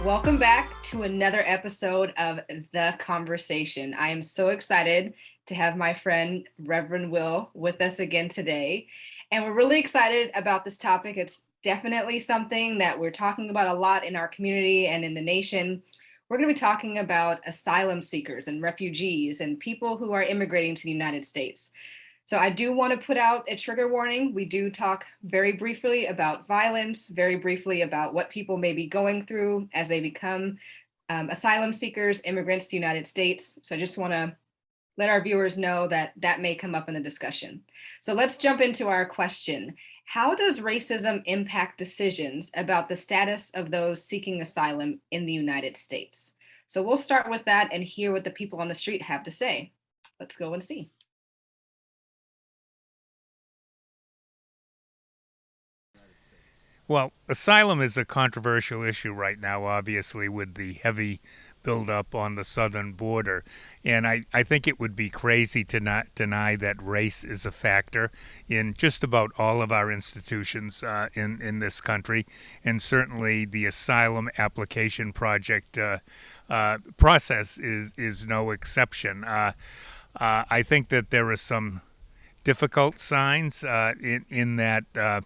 Welcome back to another episode of The Conversation. I am so excited to have my friend Reverend Will with us again today. And we're really excited about this topic. It's definitely something that we're talking about a lot in our community and in the nation. We're going to be talking about asylum seekers and refugees and people who are immigrating to the United States. So I do want to put out a trigger warning. We do talk very briefly about violence, very briefly about what people may be going through as they become asylum seekers, immigrants to the United States. So I just want to let our viewers know that that may come up in the discussion. So let's jump into our question. How does racism impact decisions about the status of those seeking asylum in the United States? So we'll start with that and hear what the people on the street have to say. Let's go and see. Well, asylum is a controversial issue right now, obviously, with the heavy buildup on the southern border. And I think it would be crazy to not deny that race is a factor in just about all of our institutions in this country. And certainly the asylum application project process is no exception. I think that there are some difficult signs in that.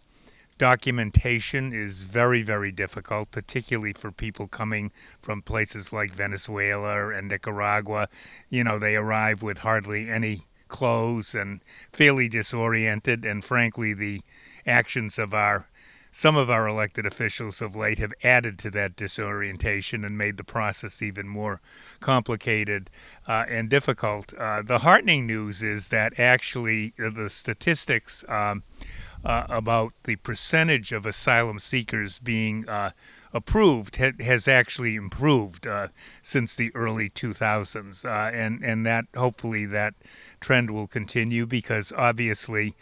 Documentation is very, very difficult, particularly for people coming from places like Venezuela and Nicaragua. You know, they arrive with hardly any clothes and fairly disoriented. And frankly, the actions of some of our elected officials of late have added to that disorientation and made the process even more complicated and difficult. The heartening news is that actually the statistics about the percentage of asylum seekers being approved has actually improved since the early 2000s, and that hopefully that trend will continue because obviously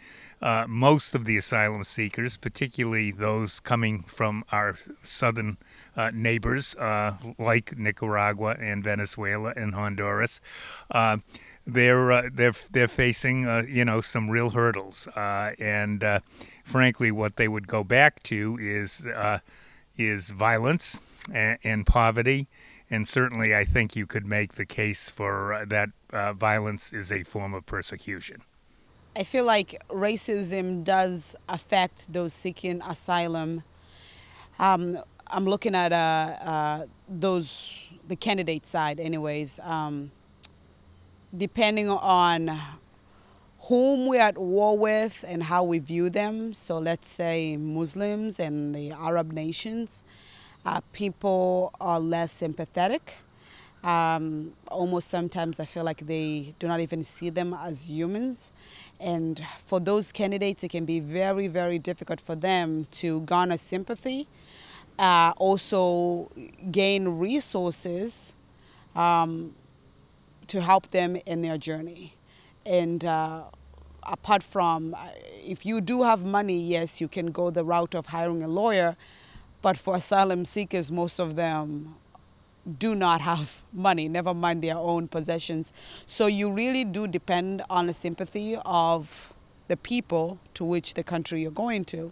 most of the asylum seekers, particularly those coming from our southern neighbors like Nicaragua and Venezuela and Honduras, they're facing some real hurdles, and frankly, what they would go back to is violence and poverty, and certainly, I think you could make the case for that violence is a form of persecution. I feel like racism does affect those seeking asylum. I'm looking at the candidate side, anyways. Depending on whom we're at war with and how we view them. So let's say Muslims and the Arab nations, people are less sympathetic. Almost sometimes I feel like they do not even see them as humans. And for those candidates, it can be very, very difficult for them to garner sympathy, also gain resources to help them in their journey. And apart from, if you do have money, yes, you can go the route of hiring a lawyer. But for asylum seekers, most of them do not have money, never mind their own possessions. So you really do depend on the sympathy of the people to which the country you're going to.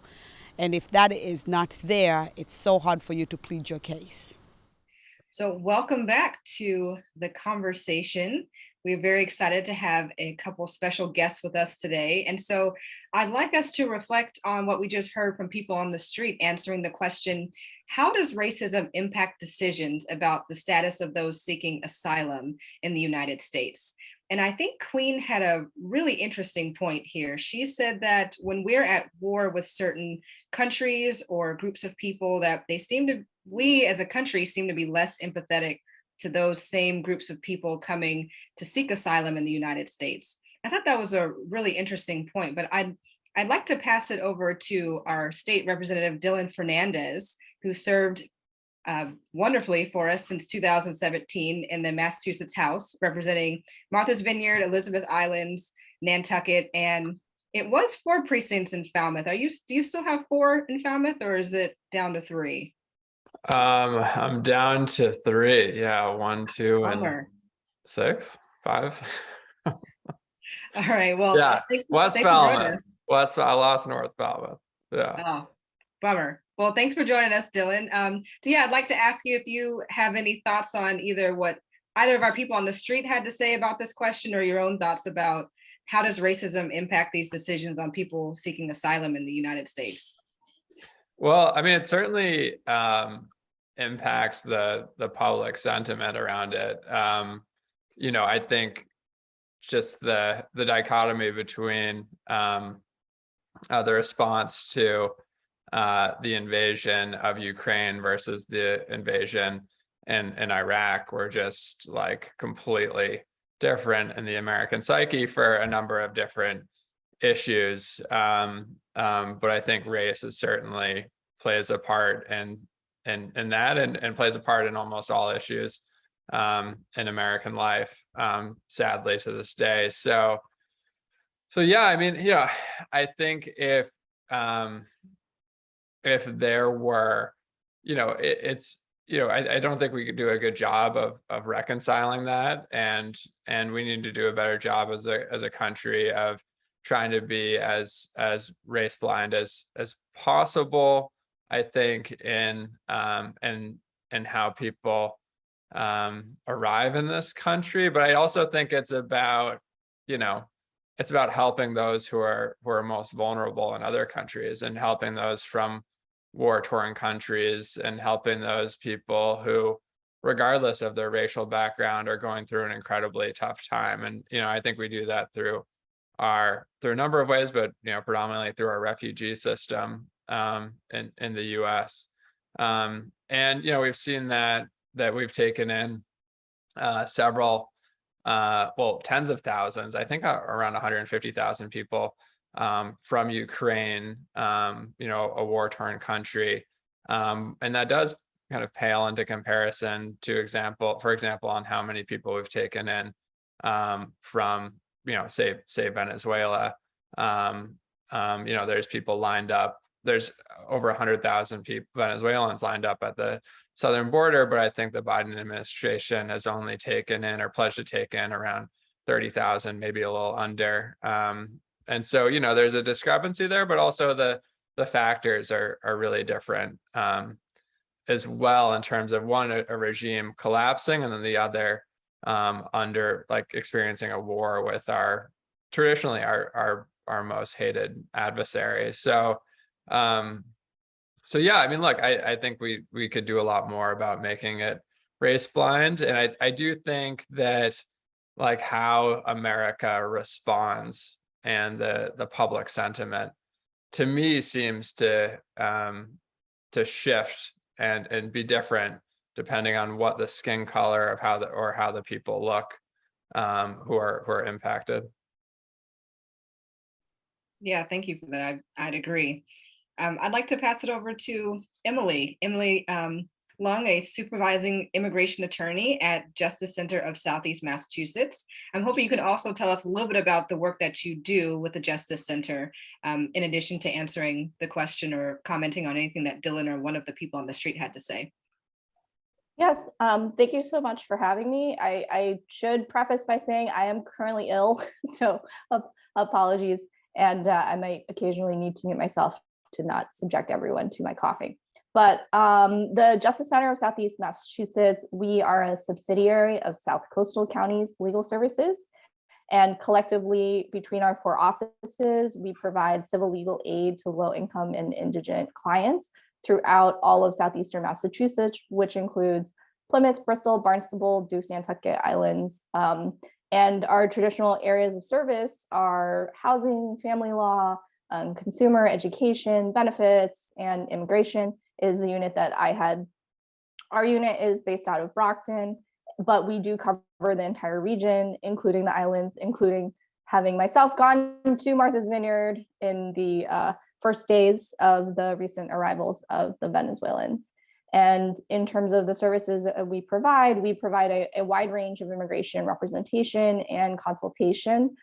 And if that is not there, it's so hard for you to plead your case. So welcome back to The Conversation. We're very excited to have a couple special guests with us today. And so I'd like us to reflect on what we just heard from people on the street answering the question, how does racism impact decisions about the status of those seeking asylum in the United States? And I think Queen had a really interesting point here. She said that when we're at war with certain countries or groups of people, that we as a country seem to be less empathetic to those same groups of people coming to seek asylum in the United States. I thought that was a really interesting point, but I'd like to pass it over to our state representative, Dylan Fernandes, who served wonderfully for us since 2017 in the Massachusetts House, representing Martha's Vineyard, Elizabeth Islands, Nantucket, and it was 4 precincts in Falmouth. Do you still have 4 in Falmouth, or is it down to 3? I'm down to 3. Yeah, 1, 2, and Bummer. 6, 5. All right. Well, Yeah, thanks West for joining Falmouth. us. I lost North Falmouth. Yeah. Oh, bummer. Well, thanks for joining us, Dylan. So yeah, I'd like to ask you if you have any thoughts on either what either of our people on the street had to say about this question, or your own thoughts about how does racism impact these decisions on people seeking asylum in the United States? Well, I mean, it certainly impacts the public sentiment around it. I think just the dichotomy between the response to the invasion of Ukraine versus the invasion in Iraq were just like completely different in the American psyche for a number of different issues. But I think race is certainly plays a part in that and plays a part in almost all issues in American life, sadly to this day. So yeah, I mean, I think if there were, I don't think we could do a good job of reconciling that, and we need to do a better job as a country of trying to be as race blind as possible. I think in how people arrive in this country, but I also think it's about helping those who are most vulnerable in other countries, and helping those from war-torn countries, and helping those people who, regardless of their racial background, are going through an incredibly tough time. And I think we do that through a number of ways, but predominantly through our refugee system in the U.S. And we've seen that we've taken in several tens of thousands, I think around 150,000 people from Ukraine, a war-torn country. And that does kind of pale into comparison to for example, on how many people we've taken in from, say Venezuela. There's people lined up. There's over 100,000 Venezuelans lined up at the southern border, but I think the Biden administration has only taken in, or pledged to take in, around 30,000, maybe a little under. And so, there's a discrepancy there, but also the factors are really different as well, in terms of one, a regime collapsing, and then the other under experiencing a war with traditionally our most hated adversaries. So yeah, I mean, look, I think we could do a lot more about making it race blind. And I do think that how America responds and the public sentiment, to me, seems to shift and be different depending on what the skin color of how the people look who are impacted. Yeah, thank you for that. I'd agree. I'd like to pass it over to Emily. Emily Leung, a supervising immigration attorney at Justice Center of Southeast Massachusetts. I'm hoping you can also tell us a little bit about the work that you do with the Justice Center, in addition to answering the question or commenting on anything that Dylan or one of the people on the street had to say. Yes, thank you so much for having me. I should preface by saying I am currently ill, so apologies. And I might occasionally need to mute myself to not subject everyone to my coughing. But the Justice Center of Southeast Massachusetts, we are a subsidiary of South Coastal County's Legal Services. And collectively, between our 4 offices, we provide civil legal aid to low-income and indigent clients throughout all of southeastern Massachusetts, which includes Plymouth, Bristol, Barnstable, Dukes, Nantucket Islands. And our traditional areas of service are housing, family law, consumer, education, benefits, and immigration is the unit that I had. Our unit is based out of Brockton, but we do cover the entire region, including the islands, including having myself gone to Martha's Vineyard in the first days of the recent arrivals of the Venezuelans. And in terms of the services that we provide a wide range of immigration representation and consultation.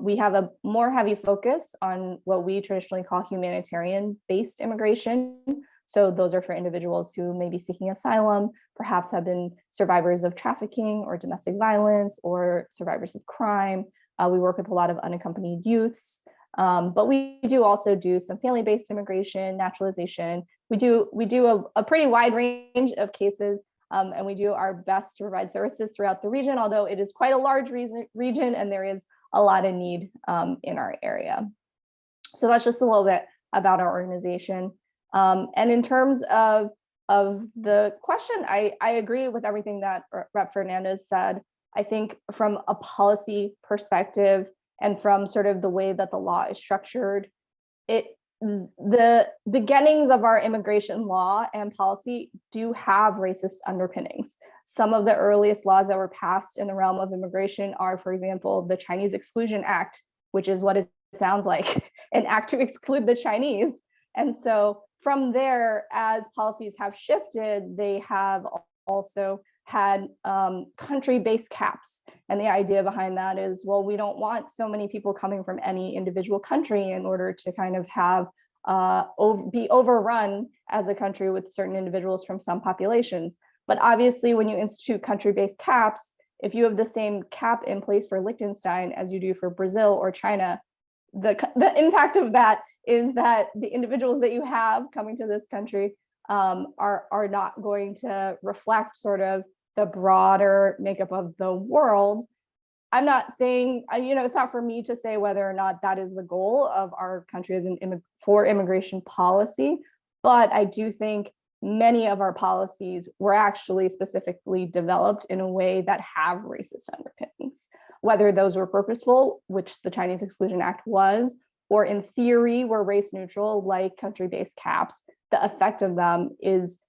We have a more heavy focus on what we traditionally call humanitarian-based immigration. So those are for individuals who may be seeking asylum, perhaps have been survivors of trafficking or domestic violence, or survivors of crime. We work with a lot of unaccompanied youths, But we do also do some family-based immigration, naturalization. We do a pretty wide range of cases, and we do our best to provide services throughout the region, although it is quite a large region and there is a lot of need in our area. So that's just a little bit about our organization. And in terms of the question, I agree with everything that Rep. Fernandes said. I think from a policy perspective and from sort of the way that the law is structured, the beginnings of our immigration law and policy do have racist underpinnings. Some of the earliest laws that were passed in the realm of immigration are, for example, the Chinese Exclusion Act, which is what it sounds like, an act to exclude the Chinese. And so from there, as policies have shifted, they have also had country-based caps. And the idea behind that is, well, we don't want so many people coming from any individual country in order to kind of have be overrun as a country with certain individuals from some populations. But obviously, when you institute country-based caps, if you have the same cap in place for Liechtenstein as you do for Brazil or China, the impact of that is that the individuals that you have coming to this country are not going to reflect sort of the broader makeup of the world. I'm not saying, it's not for me to say whether or not that is the goal of our country as for immigration policy, but I do think many of our policies were actually specifically developed in a way that have racist underpinnings, whether those were purposeful, which the Chinese Exclusion Act was, or in theory were race neutral, like country-based caps. The effect of them is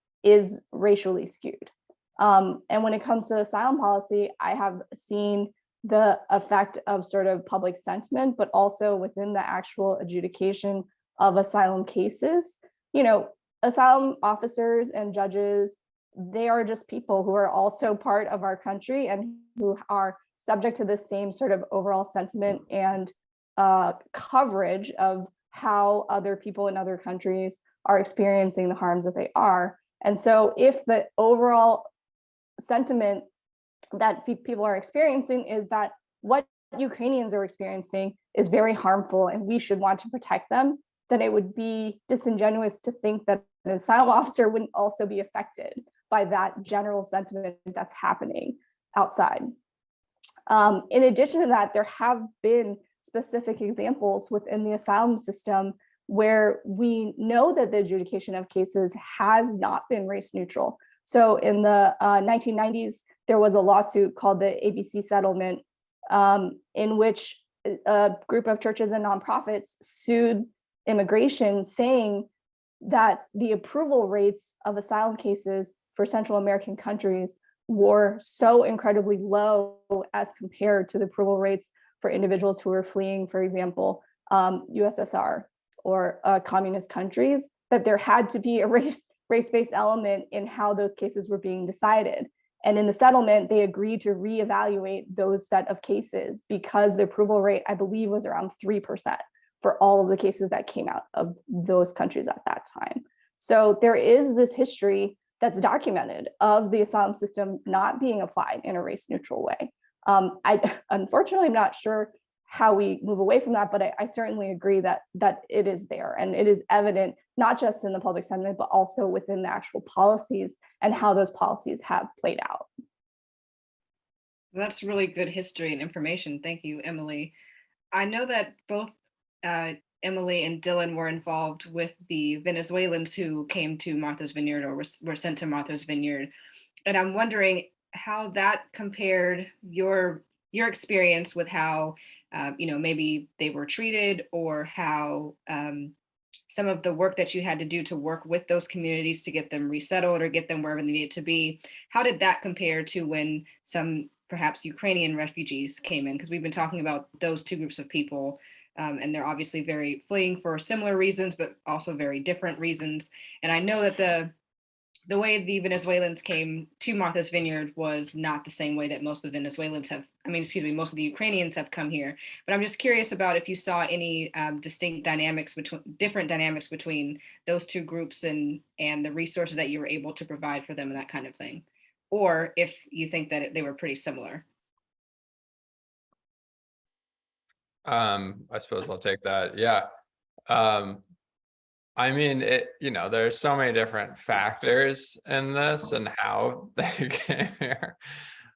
racially skewed. And when it comes to asylum policy, I have seen the effect of sort of public sentiment, but also within the actual adjudication of asylum cases. Asylum officers and judges, they are just people who are also part of our country and who are subject to the same sort of overall sentiment and coverage of how other people in other countries are experiencing the harms that they are. And so if the overall sentiment that people are experiencing is that what Ukrainians are experiencing is very harmful and we should want to protect them, then it would be disingenuous to think that an asylum officer wouldn't also be affected by that general sentiment that's happening outside. In addition to that, there have been specific examples within the asylum system where we know that the adjudication of cases has not been race neutral. So in the 1990s, there was a lawsuit called the ABC settlement, in which a group of churches and nonprofits sued immigration, saying that the approval rates of asylum cases for Central American countries were so incredibly low as compared to the approval rates for individuals who were fleeing, for example, USSR or communist countries, that there had to be a race-based element in how those cases were being decided. And in the settlement, they agreed to reevaluate those set of cases because the approval rate, I believe, was around 3% for all of the cases that came out of those countries at that time. So there is this history that's documented of the asylum system not being applied in a race neutral way. I unfortunately am not sure how we move away from that, but I certainly agree that it is there and it is evident, not just in the public sentiment, but also within the actual policies and how those policies have played out. That's really good history and information. Thank you, Emily. I know that both Emily and Dylan were involved with the Venezuelans who came to Martha's Vineyard or were sent to Martha's Vineyard. And I'm wondering how that compared your experience with how, maybe they were treated, or how some of the work that you had to do to work with those communities to get them resettled or get them wherever they needed to be. How did that compare to when some perhaps Ukrainian refugees came in? Because we've been talking about those two groups of people, and they're obviously very fleeing for similar reasons, but also very different reasons. And I know that the way the Venezuelans came to Martha's Vineyard was not the same way that most of the Venezuelans most of the Ukrainians have come here. But I'm just curious about if you saw any different dynamics between those two groups and the resources that you were able to provide for them and that kind of thing, or if you think that they were pretty similar. I suppose I'll take that. Yeah. I mean, there's so many different factors in this and how they came here.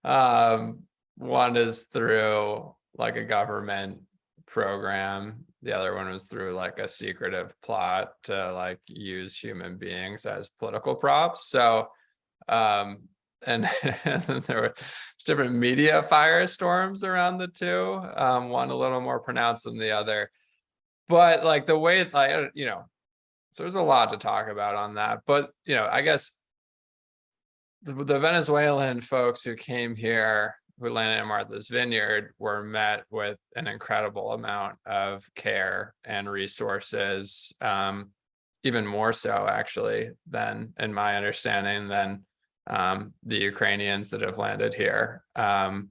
One is through like a government program. The other one was through like a secretive plot to like use human beings as political props. So, and, and then there were different media firestorms around the two. One a little more pronounced than the other. But like the way, like, so there's a lot to talk about on that. But, I guess the Venezuelan folks who came here, who landed in Martha's Vineyard, were met with an incredible amount of care and resources, even more so actually than, in my understanding, than the Ukrainians that have landed here. I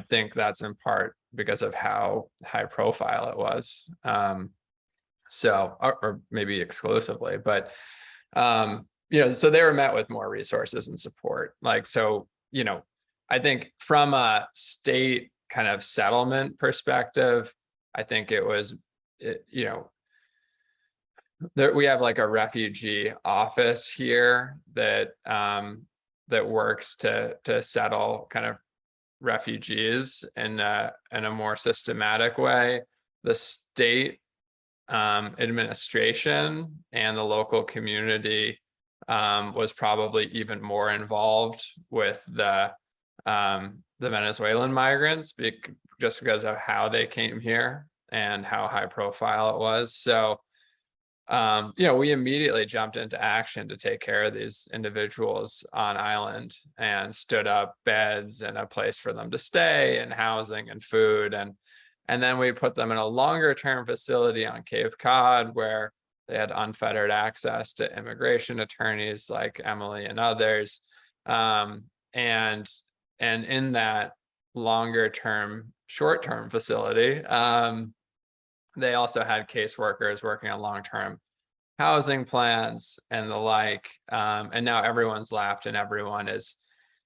think that's in part because of how high profile it was. Or maybe exclusively, but so they were met with more resources and support. I think from a state kind of settlement perspective, I think it was, we have like a refugee office here that works to settle kind of refugees in a more systematic way. The state administration and the local community was probably even more involved with the Venezuelan migrants just because of how they came here and how high profile it was. So, we immediately jumped into action to take care of these individuals on island and stood up beds and a place for them to stay and housing and food. And then we put them in a longer term facility on Cape Cod where they had unfettered access to immigration attorneys like Emily and others. And in that longer term, short term facility, they also had caseworkers working on long-term housing plans and the like. And now everyone's left and everyone is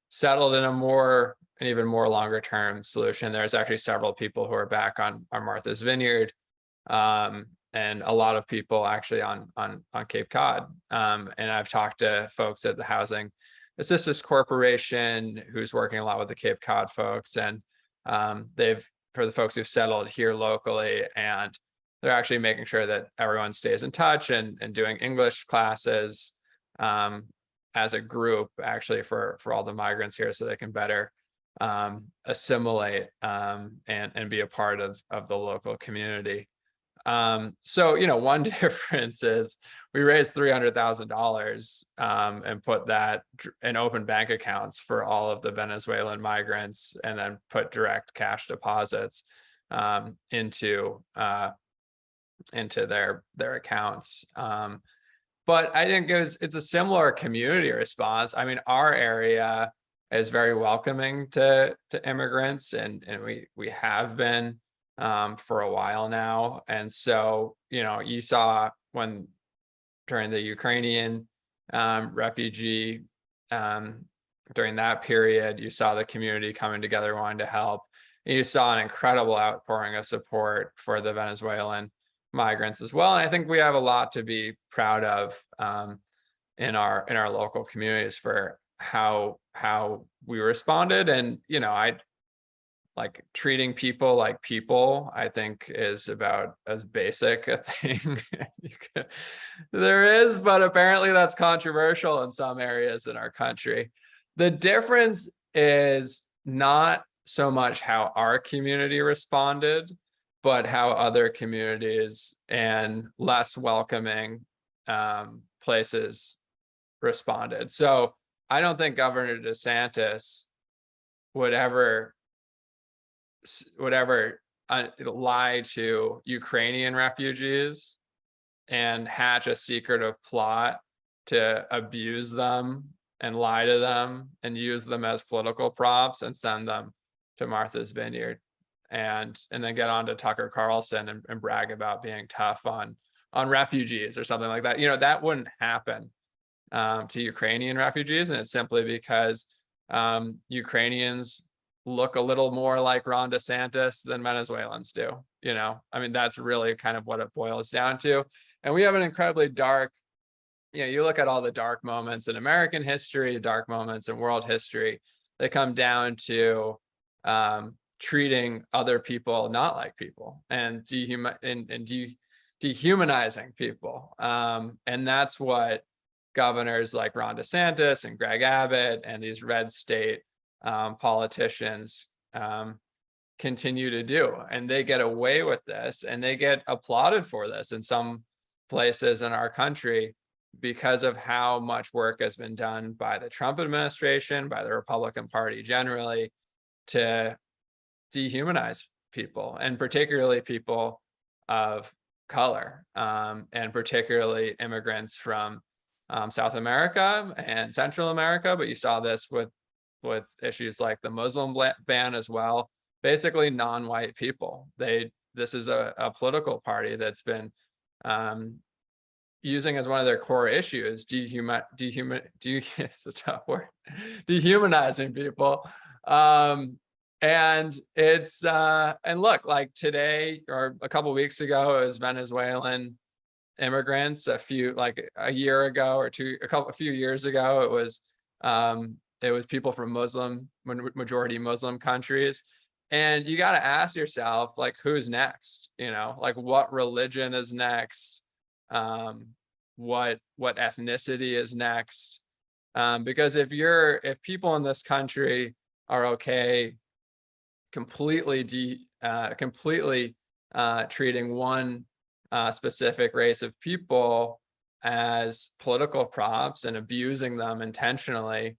settled in an even more longer term solution. There's actually several people who are back on Martha's Vineyard, and a lot of people actually on Cape Cod. And I've talked to folks at the Housing Assistance Corporation who's working a lot with the Cape Cod folks, and for the folks who've settled here locally, and they're actually making sure that everyone stays in touch and doing English classes as a group, actually, for all the migrants here, so they can better assimilate and be a part of the local community. One difference is we raised $300,000 and put that in open bank accounts for all of the Venezuelan migrants, and then put direct cash deposits into their accounts. But I think it's a similar community response. I mean, our area is very welcoming to immigrants, and we have been for a while now. And so, you saw during the Ukrainian refugee, during that period, you saw the community coming together wanting to help. And you saw an incredible outpouring of support for the Venezuelan migrants as well. And I think we have a lot to be proud of in our local communities for how we responded. And I like treating people like people, I think, is about as basic a thing there is, but apparently that's controversial in some areas in our country. The difference is not so much how our community responded, but how other communities and less welcoming places responded. So I don't think Governor DeSantis would ever lie to Ukrainian refugees and hatch a secretive plot to abuse them and lie to them and use them as political props and send them to Martha's Vineyard and then get on to Tucker Carlson and brag about being tough on refugees or something like that. That wouldn't happen to Ukrainian refugees, and it's simply because Ukrainians look a little more like Ron DeSantis than Venezuelans do. I mean, that's really kind of what it boils down to. And we have an incredibly dark, you look at all the dark moments in American history, dark moments in world history, they come down to treating other people not like people and dehumanizing people. And that's what governors like Ron DeSantis and Greg Abbott and these red state politicians continue to do. And they get away with this, and they get applauded for this in some places in our country because of how much work has been done by the Trump administration, by the Republican Party generally, to dehumanize people, and particularly people of color, and particularly immigrants from South America and Central America. But you saw this with issues like the Muslim ban as well. Basically, non-white people. This is a political party that's been using as one of their core issues it's a tough word, dehumanizing people. And it's and look, like today or a couple of weeks ago, it was Venezuelan immigrants. A year ago or a few years ago, it was people from majority Muslim countries. And you got to ask yourself, like, who's next? Like, what religion is next? What ethnicity is next? Because if people in this country are okay completely treating one specific race of people as political props and abusing them intentionally,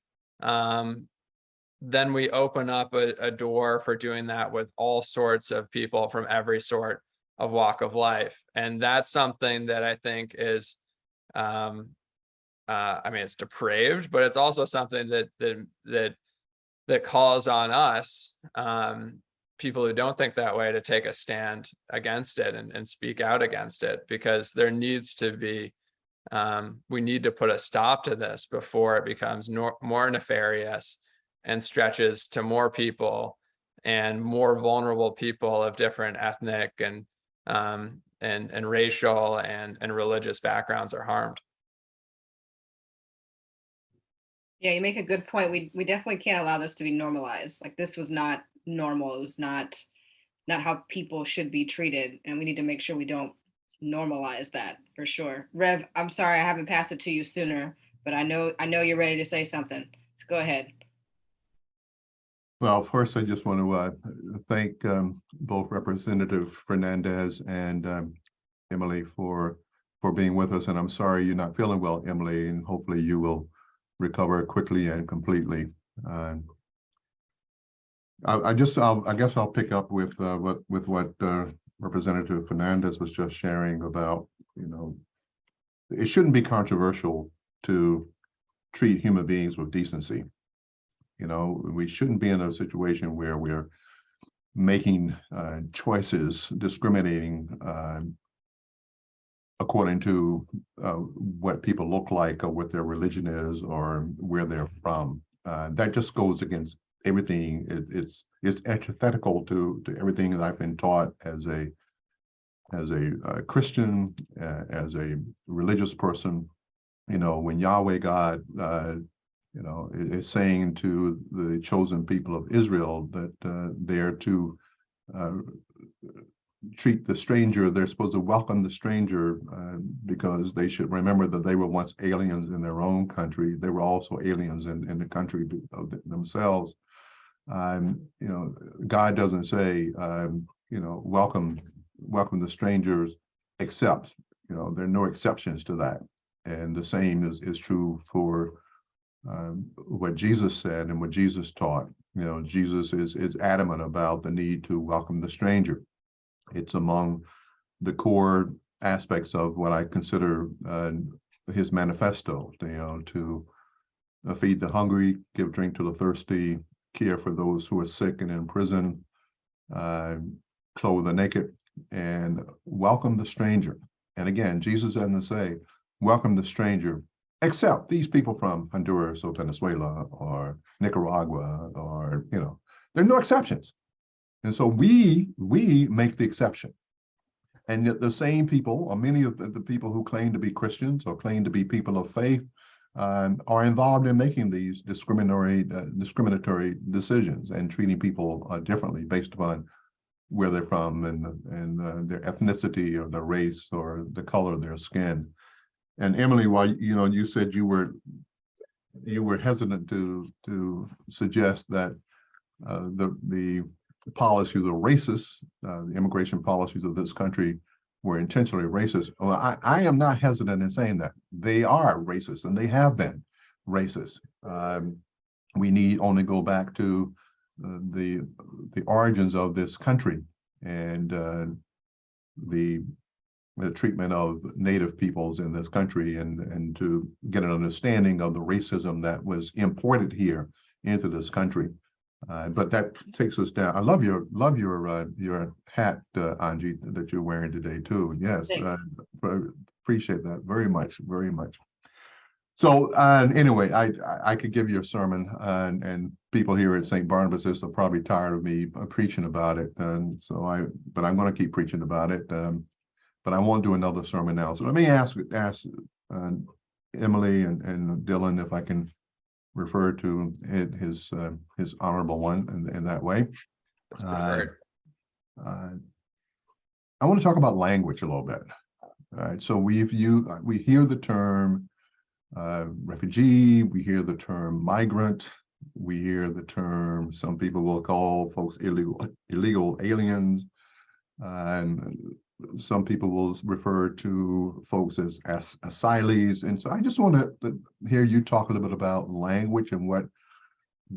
then we open up a door for doing that with all sorts of people from every sort of walk of life. And that's something that I think is, I mean, it's depraved, but it's also something that calls on us, people who don't think that way, to take a stand against it and speak out against it, because there needs to be, we need to put a stop to this before it becomes more nefarious and stretches to more people, and more vulnerable people of different ethnic and racial and religious backgrounds are harmed. Yeah, you make a good point. We definitely can't allow this to be normalized. Like, this was not normal. It was not how people should be treated, and we need to make sure we don't normalize that, for sure. Rev, I'm sorry I haven't passed it to you sooner, but I know you're ready to say something. So go ahead. Well, first, I just want to thank both Representative Fernandes and Emily for being with us. And I'm sorry you're not feeling well, Emily, and hopefully you will recover quickly and completely. I guess I'll pick up with what Representative Fernandes was just sharing about, it shouldn't be controversial to treat human beings with decency. We shouldn't be in a situation where we're making choices, discriminating according to what people look like or what their religion is or where they're from. That just goes against everything. It's antithetical to everything that I've been taught as a Christian, as a religious person. When Yahweh God is saying to the chosen people of Israel that they're to treat the stranger, they're supposed to welcome the stranger because they should remember that they were once aliens in their own country. They were also aliens in the country of themselves. God doesn't say, welcome the strangers, except, there are no exceptions to that. And the same is true for what Jesus said and what Jesus taught. Jesus is adamant about the need to welcome the stranger. It's among the core aspects of what I consider his manifesto, to feed the hungry, give drink to the thirsty, care for those who are sick and in prison, clothe the naked, and welcome the stranger. And again, Jesus doesn't say, welcome the stranger, except these people from Honduras or Venezuela or Nicaragua or, There are no exceptions. And so we make the exception. And yet the same people, or many of the people who claim to be Christians or claim to be people of faith, are involved in making these discriminatory decisions and treating people differently based upon where they're from and their ethnicity or their race or the color of their skin. And Emily, while you said you were hesitant to suggest that the policies or racist, the immigration policies of this country were intentionally racist. Well, I am not hesitant in saying that. They are racist and they have been racist. We need only go back to the origins of this country and the treatment of Native peoples in this country and to get an understanding of the racism that was imported here into this country. But that takes us down. I love your hat, Angie, that you're wearing today too. Yes, appreciate that very much, very much. So anyway, I could give you a sermon, and people here at St. Barnabas are probably tired of me preaching about it, and but I'm going to keep preaching about it. But I won't do another sermon now. So let me ask Emily and Dylan if I can refer to his honorable one in that way. That's preferred. I want to talk about language a little bit. All right, so we hear the term refugee, we hear the term migrant, we hear the term, some people will call folks illegal aliens, and some people will refer to folks as asylees. And so I just want to hear you talk a little bit about language and what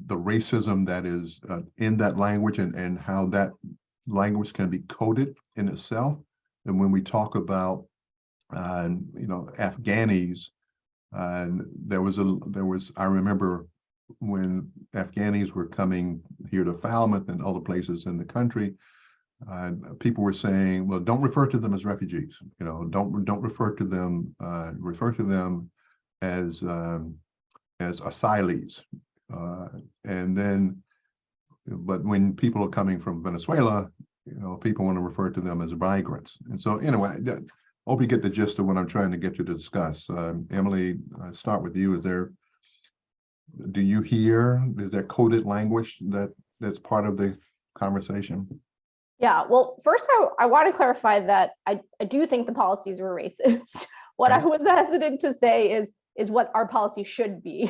the racism that is in that language and how that language can be coded in itself. And when we talk about, Afghanis, there was, I remember when Afghanis were coming here to Falmouth and other places in the country, people were saying, well, don't refer to them as refugees, don't refer to them, refer to them as asylees. And then, but when people are coming from Venezuela, people want to refer to them as migrants. And so anyway, I hope you get the gist of what I'm trying to get you to discuss. Emily, I start with you. Is there coded language that's part of the conversation? Yeah, well, first I want to clarify that I do think the policies were racist. What I was hesitant to say is what our policy should be,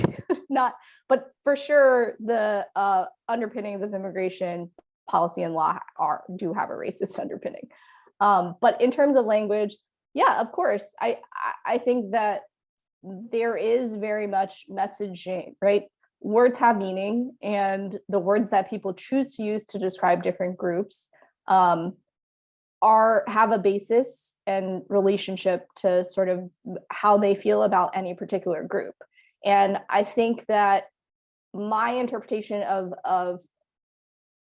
but for sure the underpinnings of immigration policy and law do have a racist underpinning. But in terms of language, yeah, of course, I think that there is very much messaging, right? Words have meaning, and the words that people choose to use to describe different groups have a basis and relationship to sort of how they feel about any particular group. And I think that my interpretation of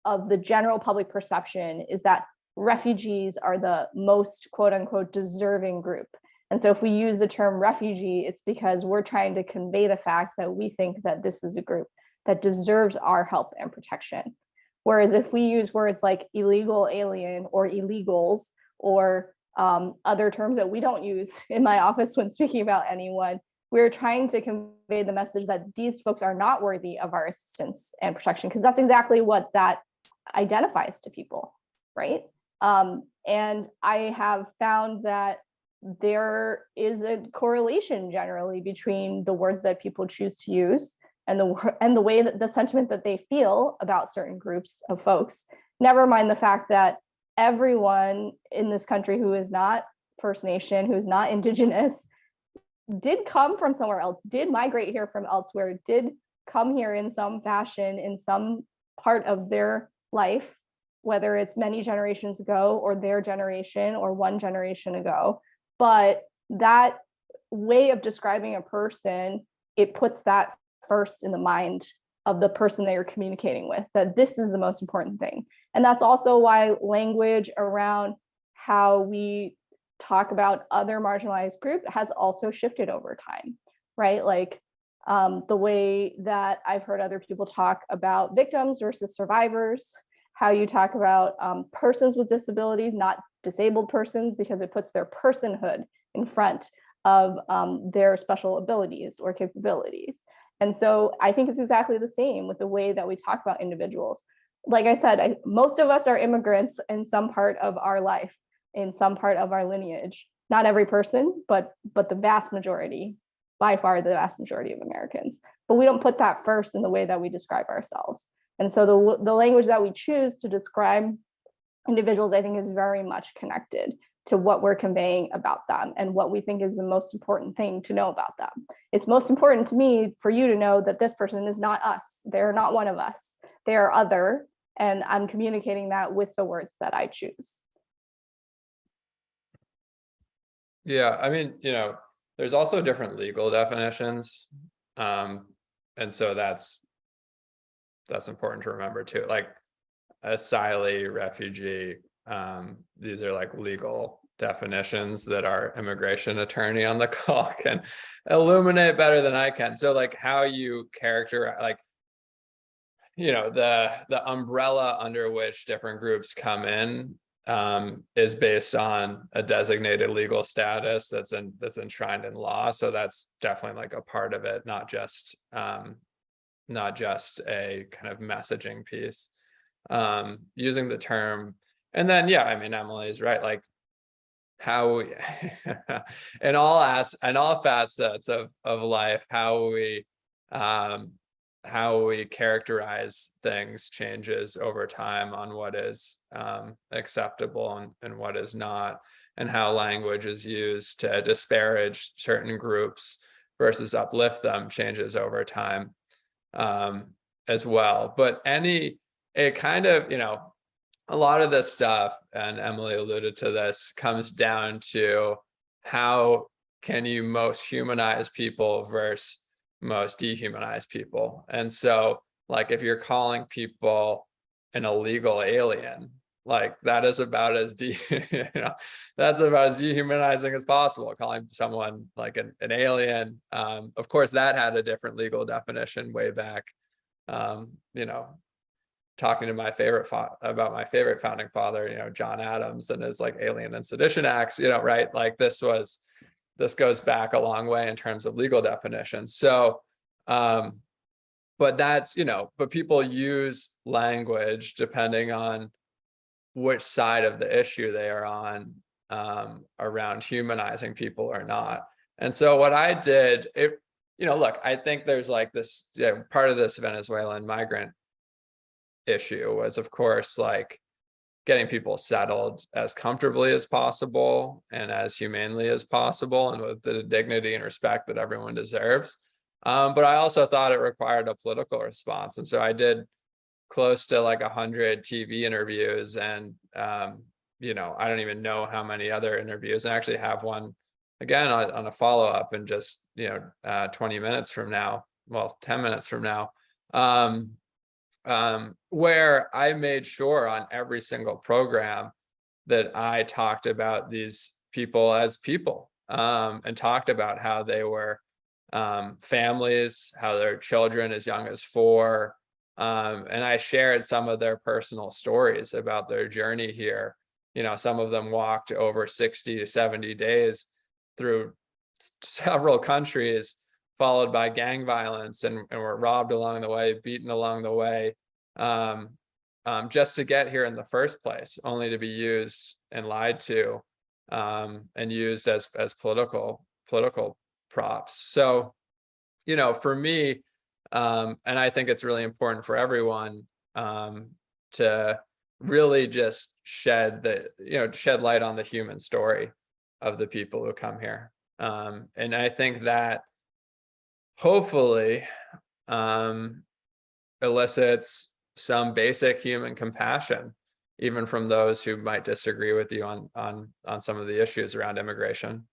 the general public perception is that refugees are the most quote unquote deserving group. And so if we use the term refugee, it's because we're trying to convey the fact that we think that this is a group that deserves our help and protection. Whereas if we use words like illegal alien or illegals or other terms that we don't use in my office when speaking about anyone, we're trying to convey the message that these folks are not worthy of our assistance and protection, because that's exactly what that identifies to people, right? And I have found that there is a correlation generally between the words that people choose to use and the way that the sentiment that they feel about certain groups of folks, never mind the fact that everyone in this country who is not First Nation, who is not Indigenous, did come from somewhere else, did migrate here from elsewhere, did come here in some fashion, in some part of their life, whether it's many generations ago or their generation or one generation ago. But that way of describing a person, it puts that first in the mind of the person that you're communicating with, that this is the most important thing. And that's also why language around how we talk about other marginalized groups has also shifted over time, right? Like the way that I've heard other people talk about victims versus survivors, how you talk about persons with disabilities, not disabled persons, because it puts their personhood in front of their special abilities or capabilities. And so I think it's exactly the same with the way that we talk about individuals. Like I said, most of us are immigrants in some part of our life, in some part of our lineage. Not every person, but the vast majority, by far the vast majority of Americans. But we don't put that first in the way that we describe ourselves. And so the language that we choose to describe individuals, I think, is very much connected to what we're conveying about them and what we think is the most important thing to know about them. It's most important to me for you to know that this person is not us. They're not one of us. They are other. And I'm communicating that with the words that I choose. Yeah, I mean, there's also different legal definitions. And so that's important to remember too. Like asylee, refugee, these are like legal definitions that our immigration attorney on the call can illuminate better than I can. So like how you characterize, like, the umbrella under which different groups come in is based on a designated legal status that's enshrined in law. So that's definitely like a part of it, not just a kind of messaging piece. Using the term, and then yeah, I mean, Emily's right. Like how we, in all facets of life, how we characterize things changes over time on what is acceptable and what is not, and how language is used to disparage certain groups versus uplift them changes over time as well. But it kind of, a lot of this stuff, and Emily alluded to this, comes down to how can you most humanize people versus most dehumanize people. And so like if you're calling people an illegal alien, like that is about as that's about as dehumanizing as possible. Calling someone like an alien, of course that had a different legal definition way back. Talking to my favorite founding father, John Adams, and his like Alien and Sedition Acts, right? Like this goes back a long way in terms of legal definitions. So, but that's, but people use language depending on which side of the issue they are on around humanizing people or not. And so what I did, look, I think there's like this, part of this Venezuelan migrant issue was, of course, like getting people settled as comfortably as possible and as humanely as possible and with the dignity and respect that everyone deserves. But I also thought it required a political response. And so I did close to like 100 TV interviews and, I don't even know how many other interviews. I actually have one again on a follow-up in just, 20 minutes from now, well, 10 minutes from now. Where I made sure on every single program that I talked about these people as people, and talked about how they were families, how their children as young as 4. And I shared some of their personal stories about their journey here. Some of them walked over 60 to 70 days through several countries, followed by gang violence, and were robbed along the way, beaten along the way, just to get here in the first place, only to be used and lied to, and used as political props. So, for me, and I think it's really important for everyone to really just shed light on the human story of the people who come here. And I think that hopefully elicits some basic human compassion, even from those who might disagree with you on some of the issues around immigration.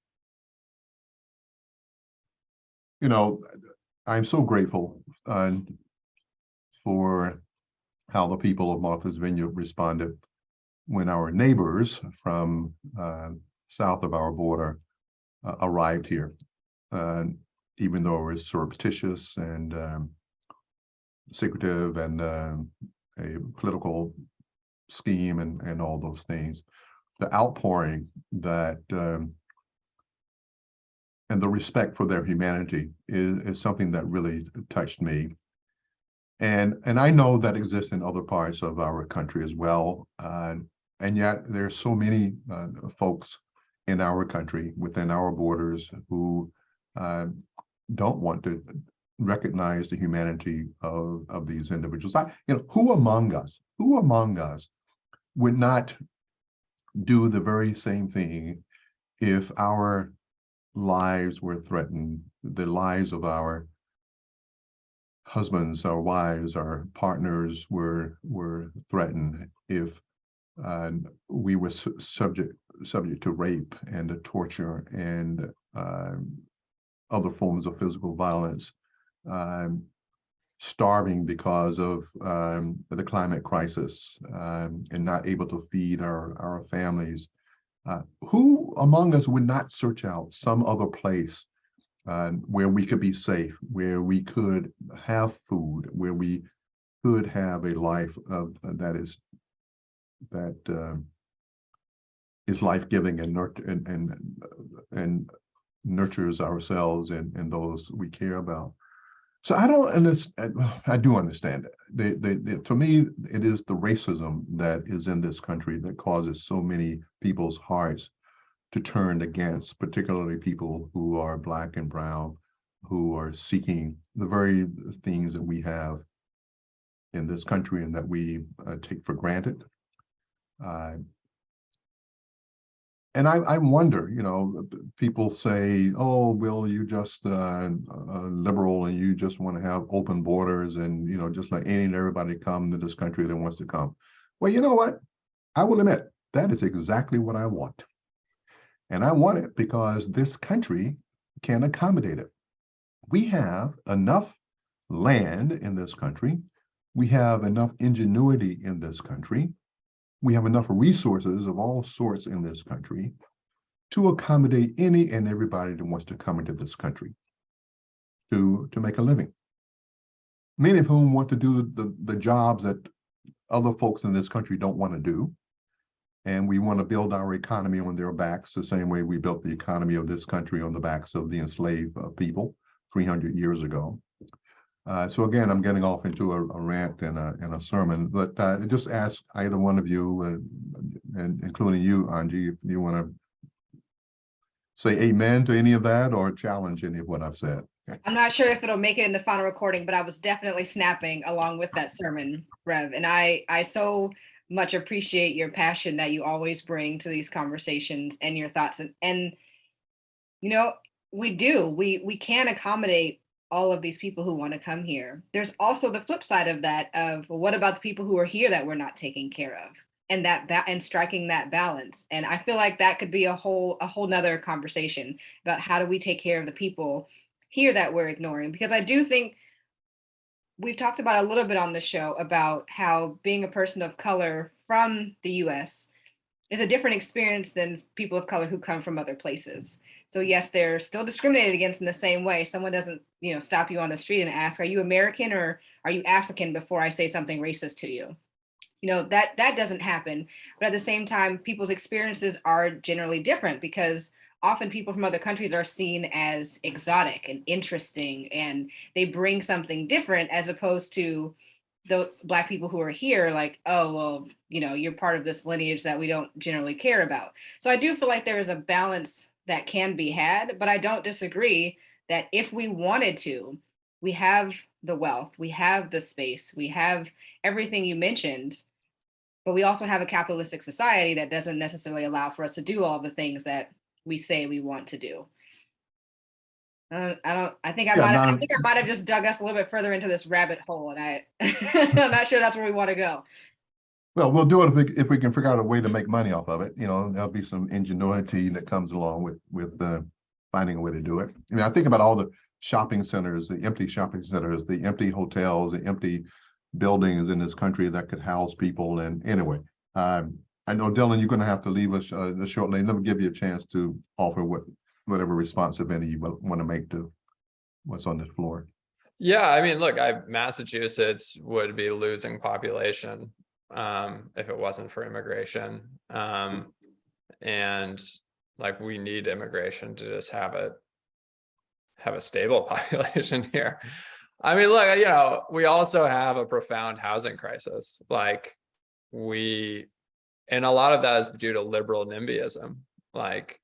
I'm so grateful for how the people of Martha's Vineyard responded when our neighbors from south of our border arrived here. even though it's surreptitious and secretive and a political scheme and all those things. The outpouring that and the respect for their humanity is something that really touched me. And I know that exists in other parts of our country as well. And yet there's so many folks in our country, within our borders, who don't want to recognize the humanity of these individuals. Who among us would not do the very same thing if our lives were threatened, the lives of our husbands, our wives, our partners were threatened, if we were subject to rape and to torture and other forms of physical violence, starving because of the climate crisis, and not able to feed our families. Who among us would not search out some other place where we could be safe, where we could have food, where we could have a life that is life-giving and nurtures ourselves and those we care about? So I don't understand. I do understand it. To me, it is the racism that is in this country that causes so many people's hearts to turn against, particularly people who are Black and brown, who are seeking the very things that we have in this country and that we take for granted. And I wonder, people say, oh, Will, you just liberal and you just want to have open borders and, just let any and everybody come to this country that wants to come. Well, you know what? I will admit, that is exactly what I want. And I want it because this country can accommodate it. We have enough land in this country. We have enough ingenuity in this country. We have enough resources of all sorts in this country to accommodate any and everybody that wants to come into this country to make a living. Many of whom want to do the jobs that other folks in this country don't want to do. And we want to build our economy on their backs the same way we built the economy of this country on the backs of the enslaved people 300 years ago. So again, I'm getting off into a rant and a sermon, but I just ask either one of you, and including you, Angie, if you want to say amen to any of that or challenge any of what I've said. I'm not sure if it'll make it in the final recording, but I was definitely snapping along with that sermon, Rev. And I so much appreciate your passion that you always bring to these conversations and your thoughts. And we can accommodate all of these people who want to come here. There's also the flip side of that, of what about the people who are here that we're not taking care of, and and striking that balance. And I feel like that could be a whole nother conversation about how do we take care of the people here that we're ignoring. Because I do think we've talked about a little bit on the show about how being a person of color from the US is a different experience than people of color who come from other places. So yes, they're still discriminated against in the same way. Someone doesn't, stop you on the street and ask, are you American or are you African before I say something racist to you? That doesn't happen. But at the same time, people's experiences are generally different because often people from other countries are seen as exotic and interesting, and they bring something different, as opposed to the Black people who are here, like, oh, well, you're part of this lineage that we don't generally care about. So I do feel like there is a balance that can be had, but I don't disagree that if we wanted to, we have the wealth, we have the space, we have everything you mentioned, but we also have a capitalistic society that doesn't necessarily allow for us to do all the things that we say we want to do. I think I might have just dug us a little bit further into this rabbit hole, and I'm not sure that's where we want to go. Well, we'll do it if we can figure out a way to make money off of it. There'll be some ingenuity that comes along with finding a way to do it. I mean, I think about all the shopping centers, the empty shopping centers, the empty hotels, the empty buildings in this country that could house people. And anyway, I know, Dylan, you're going to have to leave us shortly. Let me give you a chance to offer whatever response, if any, you want to make to what's on the floor. Yeah, I mean, look, Massachusetts would be losing population if it wasn't for immigration. And like we need immigration to just have a stable population here. I mean, look, you know, we also have a profound housing crisis. Like and a lot of that is due to liberal NIMBYism. Like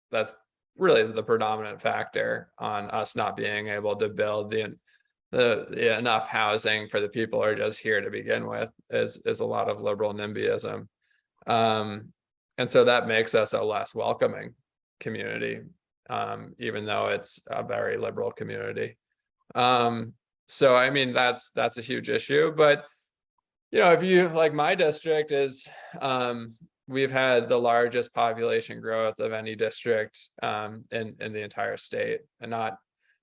that's really the predominant factor on us not being able to build the enough housing for the people who are just here to begin with is a lot of liberal NIMBYism. And so that makes us a less welcoming community, even though it's a very liberal community. So I mean, that's a huge issue. But you know, if you like, my district is we've had the largest population growth of any district in the entire state, and not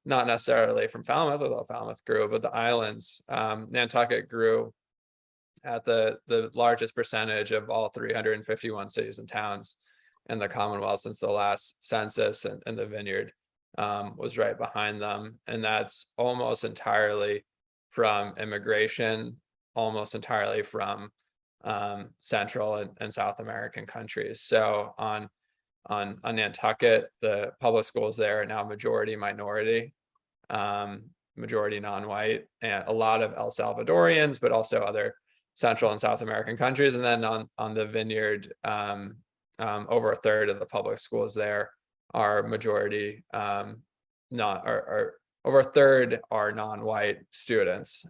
necessarily from Falmouth, although Falmouth grew, but the islands. Nantucket grew at the largest percentage of all 351 cities and towns in the Commonwealth since the last census, and the Vineyard was right behind them. And that's almost entirely from immigration, almost entirely from Central and South American countries. So on Nantucket, the public schools there are now majority minority, majority non-white, and a lot of El Salvadorians, but also other Central and South American countries. And then on the Vineyard, over a third of the public schools there are majority over a third are non-white students.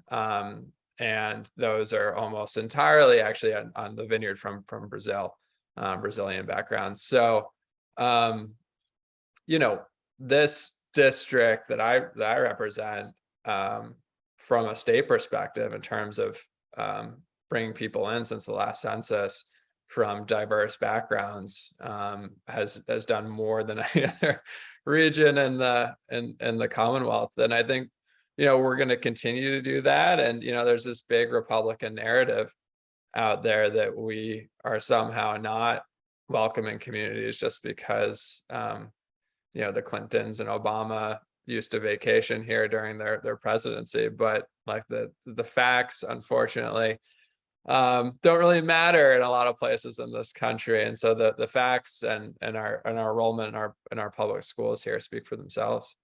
And those are almost entirely actually on the Vineyard from Brazil, Brazilian background. So, you know, this district that I represent, from a state perspective, in terms of bringing people in since the last census from diverse backgrounds, has done more than any other region in the Commonwealth. And I think, you know, we're going to continue to do that. And, you know, there's this big Republican narrative out there that we are somehow not welcoming communities just because, you know, the Clintons and Obama used to vacation here during their presidency. But like the facts, unfortunately, don't really matter in a lot of places in this country. And so the facts and our enrollment in our public schools here speak for themselves.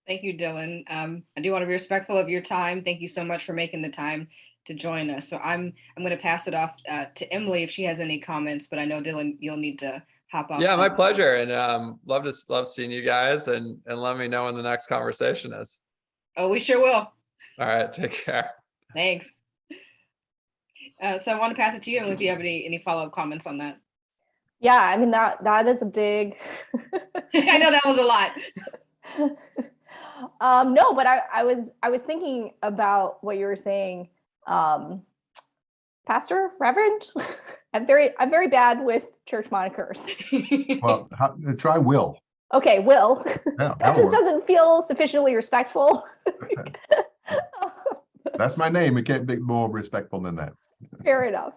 Thank you, Dylan. I do want to be respectful of your time. Thank you so much for making the time to join us. So I'm going to pass it off to Emily if she has any comments, but I know Dylan, you'll need to hop off. Yeah, soon. my pleasure. And love seeing you guys, and let me know when the next conversation is. Oh, we sure will. All right, take care. Thanks. So I want to pass it to you, Emily, if you have any follow-up comments on that. Yeah, I mean, that is a big I know that was a lot. No, but I was thinking about what you were saying, Pastor, Reverend. I'm very bad with church monikers. Well, try Will. Okay, Will. Yeah, That just doesn't feel sufficiently respectful. That's my name. It can't be more respectful than that. Fair enough.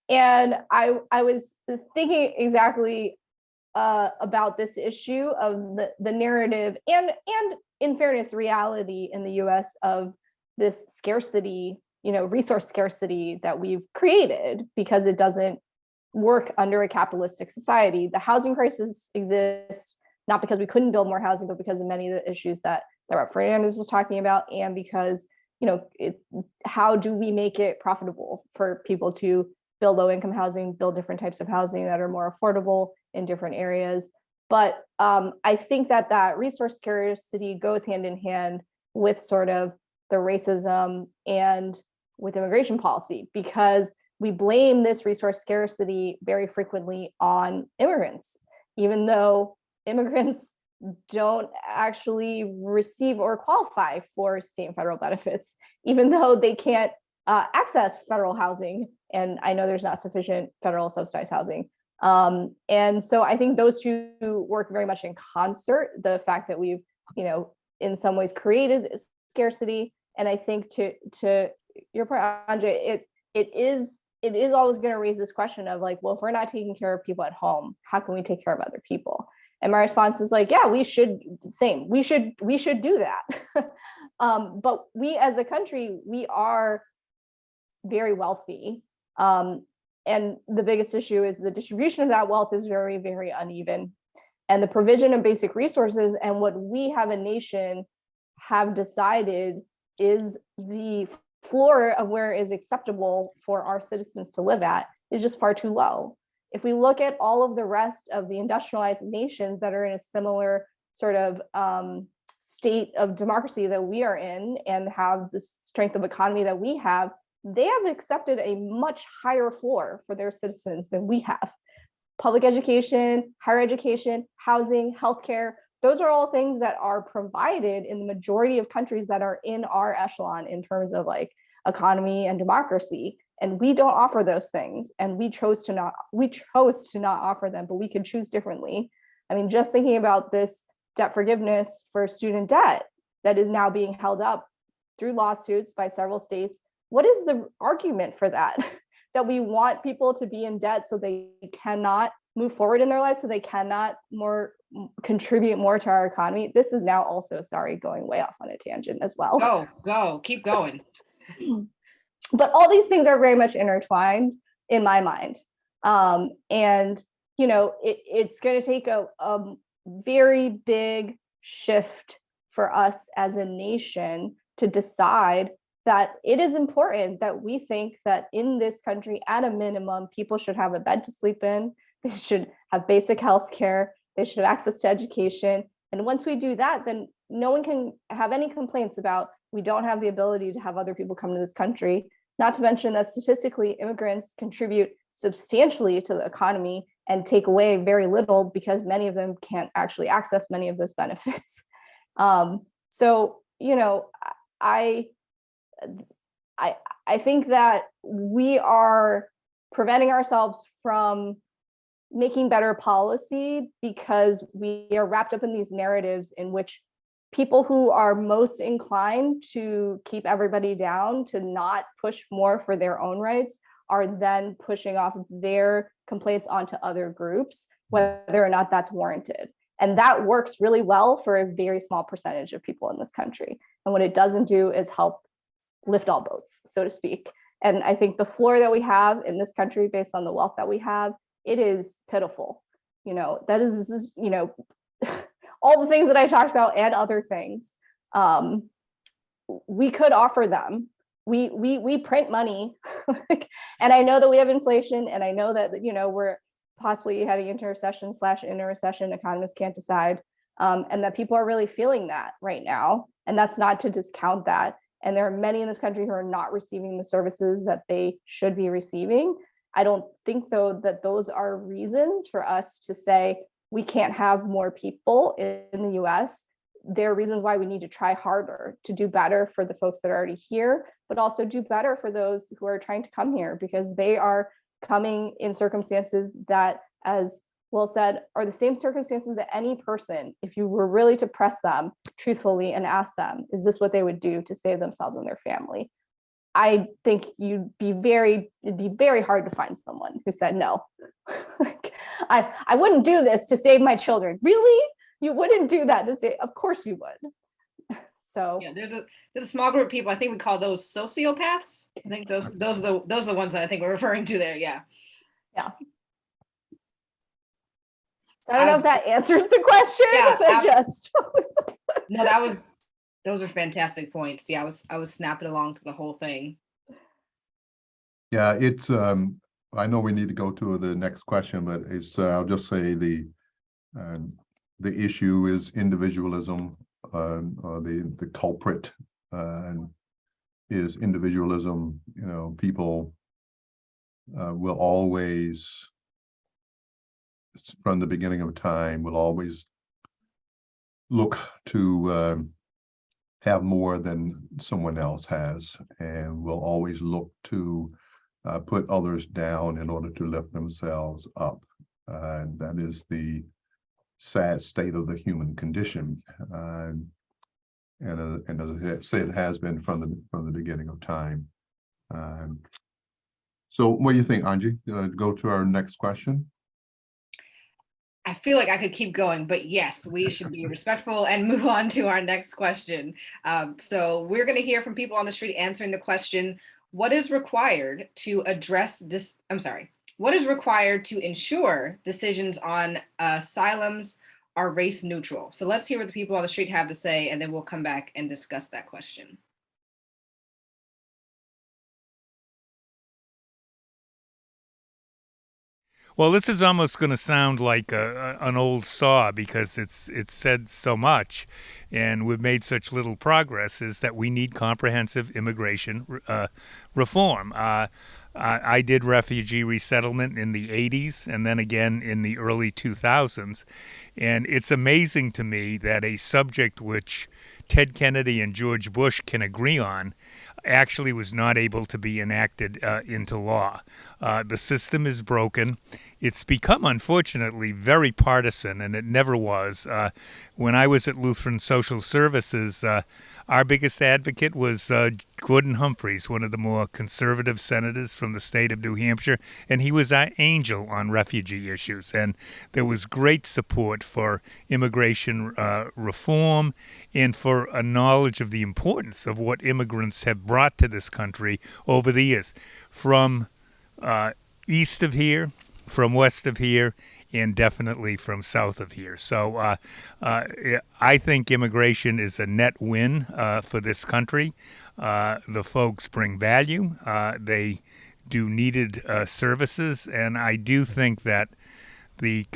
And I was thinking exactly about this issue of the narrative and in fairness, reality in the US of this scarcity, you know, resource scarcity that we've created because it doesn't work under a capitalistic society. The housing crisis exists not because we couldn't build more housing, but because of many of the issues that Fernandes was talking about, and because, you know, how do we make it profitable for people to build low-income housing, build different types of housing that are more affordable in different areas. But I think that resource scarcity goes hand in hand with sort of the racism and with immigration policy, because we blame this resource scarcity very frequently on immigrants, even though immigrants don't actually receive or qualify for state and federal benefits, even though they can't access federal housing. And I know there's not sufficient federal subsidized housing. And so I think those two work very much in concert. The fact that we've, you know, in some ways created this scarcity. And I think to your point, Andre, it is always going to raise this question of like, well, if we're not taking care of people at home, how can we take care of other people? And my response is like, yeah, we should do that. But we as a country, we are very wealthy. And the biggest issue is the distribution of that wealth is very, very uneven. And the provision of basic resources and what we have a nation have decided is the floor of where is acceptable for our citizens to live at is just far too low. If we look at all of the rest of the industrialized nations that are in a similar sort of state of democracy that we are in and have the strength of economy that we have, they have accepted a much higher floor for their citizens than we have. Public education, higher education, housing, healthcare, those are all things that are provided in the majority of countries that are in our echelon in terms of like economy and democracy. And we don't offer those things. And we chose to not offer them, but we could choose differently. I mean, just thinking about this debt forgiveness for student debt that is now being held up through lawsuits by several states. What is the argument for that? That we want people to be in debt so they cannot move forward in their lives, so they cannot contribute more to our economy. This is now also, sorry, going way off on a tangent as well. Go, keep going. But all these things are very much intertwined in my mind. And, you know, it's going to take a very big shift for us as a nation to decide that it is important that we think that in this country, at a minimum, people should have a bed to sleep in, they should have basic health care, they should have access to education. And once we do that, then no one can have any complaints about we don't have the ability to have other people come to this country. Not to mention that statistically, immigrants contribute substantially to the economy and take away very little because many of them can't actually access many of those benefits. So, you know, I think that we are preventing ourselves from making better policy because we are wrapped up in these narratives in which people who are most inclined to keep everybody down, to not push more for their own rights, are then pushing off their complaints onto other groups, whether or not that's warranted. And that works really well for a very small percentage of people in this country. And what it doesn't do is help lift all boats, so to speak. And I think the floor that we have in this country based on the wealth that we have, it is pitiful. You know, that is, you know, all the things that I talked about and other things, we could offer them. We print money, and I know that we have inflation, and I know that, you know, we're possibly heading into recession / in a recession. Economists can't decide, and that people are really feeling that right now. And that's not to discount that. And there are many in this country who are not receiving the services that they should be receiving. I don't think, though, that those are reasons for us to say we can't have more people in the US. There are reasons why we need to try harder to do better for the folks that are already here, but also do better for those who are trying to come here, because they are coming in circumstances that, as Will said, are the same circumstances that any person, if you were really to press them truthfully and ask them, is this what they would do to save themselves and their family? I think it'd be very hard to find someone who said, no, I wouldn't do this to save my children. Really? You wouldn't do that to save? Of course you would. So yeah, there's a small group of people. I think we call those sociopaths. I think those are the ones that I think we're referring to there. Yeah. Yeah. So I don't know if that answers the question. Yeah, no, those are fantastic points. Yeah, I was snapping along to the whole thing. Yeah, it's I know we need to go to the next question, but it's I'll just say the issue is individualism, or the culprit is individualism. You know, people will always, from the beginning of time, will always look to have more than someone else has, and will always look to put others down in order to lift themselves up. And that is the sad state of the human condition. And as I said, it has been from the beginning of time. So what do you think, Angie? Go to our next question. I feel like I could keep going, but yes, we should be respectful and move on to our next question. So we're going to hear from people on the street answering the question, what is required to address this? I'm sorry. What is required to ensure decisions on asylums are race neutral? So let's hear what the people on the street have to say, and then we'll come back and discuss that question. Well, this is almost going to sound like an old saw because it's said so much, and we've made such little progress. Is that we need comprehensive immigration reform. I did refugee resettlement in the 80s and then again in the early 2000s, and it's amazing to me that a subject which Ted Kennedy and George Bush can agree on actually was not able to be enacted into law. The system is broken. It's become, unfortunately, very partisan, and it never was. When I was at Lutheran Social Services, our biggest advocate was Gordon Humphreys, one of the more conservative senators from the state of New Hampshire, and he was our angel on refugee issues. And there was great support for immigration reform and for a knowledge of the importance of what immigrants have brought to this country over the years, from east of here, from west of here, and definitely from south of here. So I think immigration is a net win for this country. The folks bring value. They do needed services, and I do think that the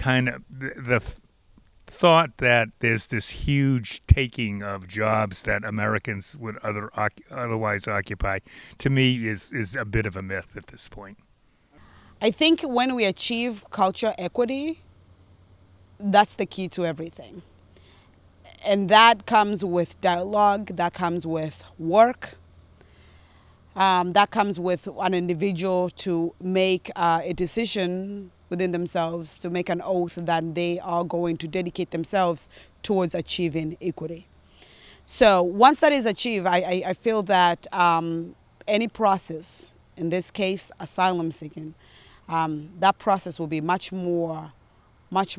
thought that there's this huge taking of jobs that Americans would otherwise occupy, to me, is a bit of a myth at this point. I think when we achieve cultural equity, that's the key to everything. And that comes with dialogue, that comes with work, that comes with an individual to make a decision within themselves, to make an oath that they are going to dedicate themselves towards achieving equity. So once that is achieved, I feel that any process, in this case, asylum seeking, that process will be much more not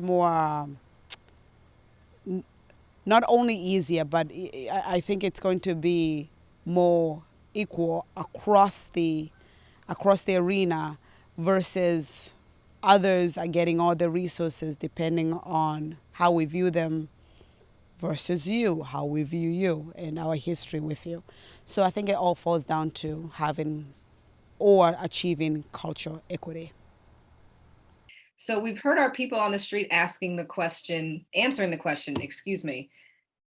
only easier, but I think it's going to be more equal across the arena, versus others are getting all the resources depending on how we view them versus you, how we view you, and our history with you. So I think it all falls down to having or achieving cultural equity. So we've heard our people on the street answering the question, excuse me,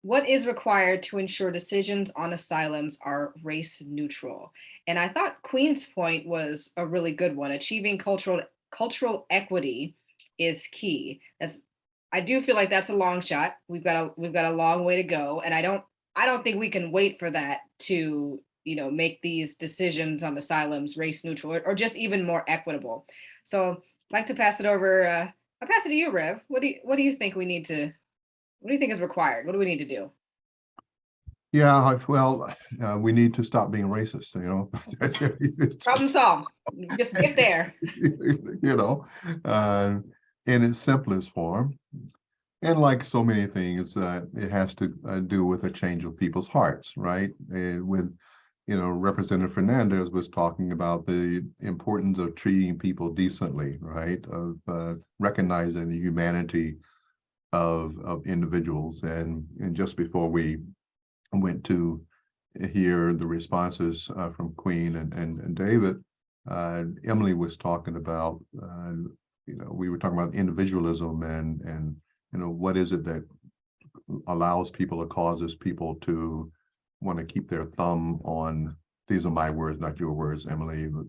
what is required to ensure decisions on asylums are race neutral? And I thought Queen's point was a really good one. Achieving cultural equity is key. I do feel like that's a long shot. We've got a long way to go, and I don't think we can wait for that to make these decisions on asylums race neutral or just even more equitable. So I'd like to pass it over. I'll pass it to you, Rev. What do you think we need to? What do you think is required? What do we need to do? Yeah, well, we need to stop being racist, Problem solved. Just get there. In its simplest form. And like so many things, it has to do with a change of people's hearts, right? And when, Representative Fernandes was talking about the importance of treating people decently, right? Of recognizing the humanity of individuals. And just before we went to hear the responses from Queen and David, Emily was talking about, we were talking about individualism and what is it that allows people or causes people to want to keep their thumb on, these are my words, not your words, Emily, but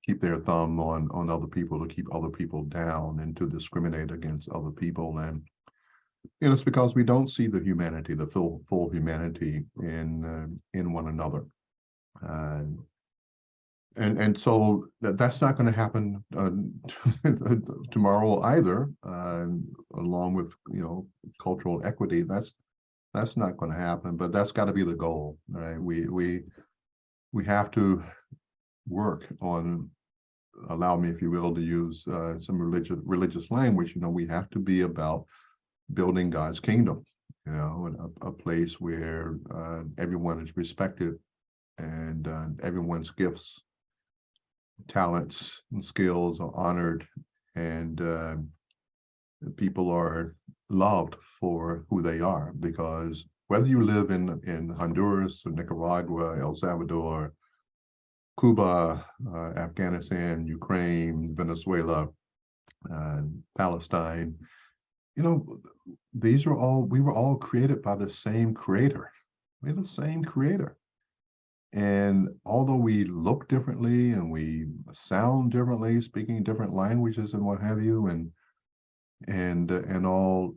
keep their thumb on other people, to keep other people down and to discriminate against other people. And it's because we don't see the humanity, the full humanity in one another. And so that's not going to happen tomorrow either, along with cultural equity. That's not going to happen, but that's got to be the goal, right? We have to work on allow me, if you will, to use some religious language. We have to be about building God's kingdom, and a place where everyone is respected and everyone's gifts, talents, and skills are honored, and people are loved for who they are. Because whether you live in Honduras or Nicaragua, El Salvador, Cuba, Afghanistan, Ukraine, Venezuela, Palestine, we were all created by the same creator. We're the same creator. And although we look differently and we sound differently, speaking different languages and what have you, and all,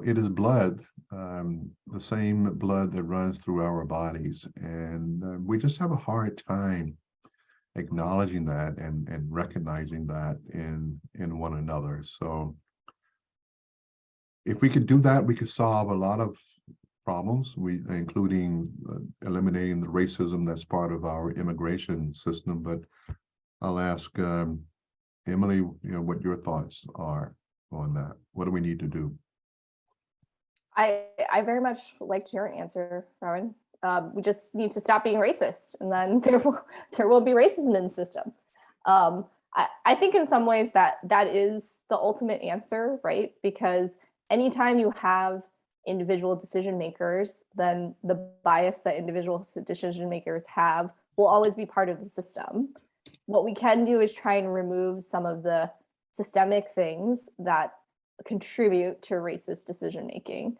it is blood, the same blood that runs through our bodies. And we just have a hard time acknowledging that and recognizing that in one another. So if we could do that, we could solve a lot of problems, including eliminating the racism that's part of our immigration system. But I'll ask Emily, what your thoughts are on that. What do we need to do? I very much liked your answer, Robin. We just need to stop being racist, and then there will be racism in the system. I think in some ways that is the ultimate answer, right? Because anytime you have individual decision makers, then the bias that individual decision makers have will always be part of the system. What we can do is try and remove some of the systemic things that contribute to racist decision making.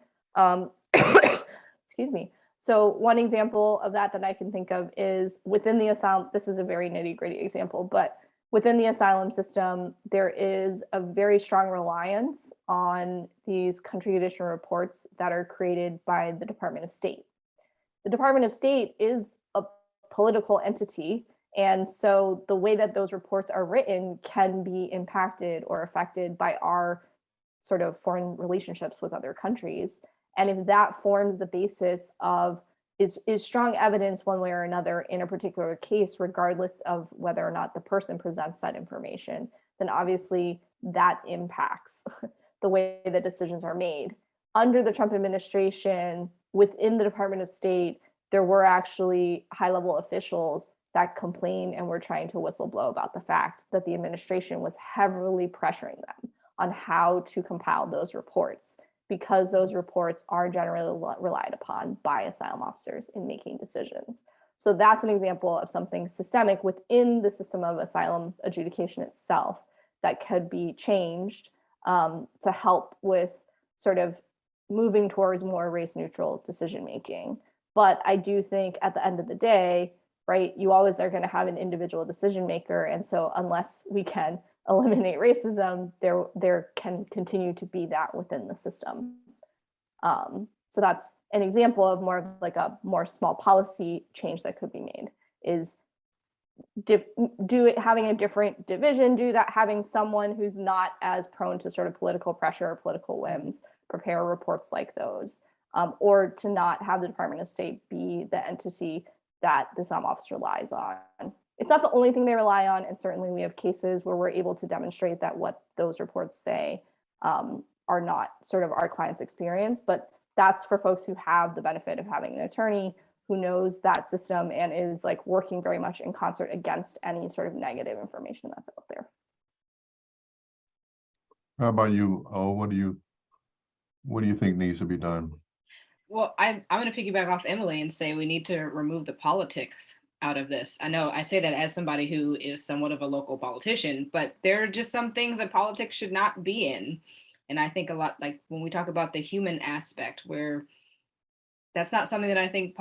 Excuse me. So one example of that I can think of is within the asylum. This is a very nitty gritty example, but within the asylum system, there is a very strong reliance on these country condition reports that are created by the Department of State. The Department of State is a political entity, and so the way that those reports are written can be impacted or affected by our sort of foreign relationships with other countries. And if that forms the basis of is strong evidence one way or another in a particular case, regardless of whether or not the person presents that information, then obviously that impacts the way the decisions are made. Under the Trump administration, within the Department of State, there were actually high-level officials that complained and were trying to whistleblow about the fact that the administration was heavily pressuring them on how to compile those reports, because those reports are generally relied upon by asylum officers in making decisions. So that's an example of something systemic within the system of asylum adjudication itself that could be changed to help with sort of moving towards more race-neutral decision-making. But I do think at the end of the day, right, you always are going to have an individual decision maker. And so unless we can eliminate racism, there can continue to be that within the system. So that's an example of more of like a more small policy change that could be made, is having a different division, having someone who's not as prone to sort of political pressure or political whims prepare reports like those, or to not have the Department of State be the entity that the asylum office relies on. It's not the only thing they rely on, and certainly we have cases where we're able to demonstrate that what those reports say are not sort of our client's experience, but that's for folks who have the benefit of having an attorney who knows that system and is like working very much in concert against any sort of negative information that's out there. How about you? Oh, what do you think needs to be done? Well, I'm going to piggyback off Emily and say we need to remove the politics out of this. I know I say that as somebody who is somewhat of a local politician, but there are just some things that politics should not be in. And I think a lot, like when we talk about the human aspect, where that's not something that I think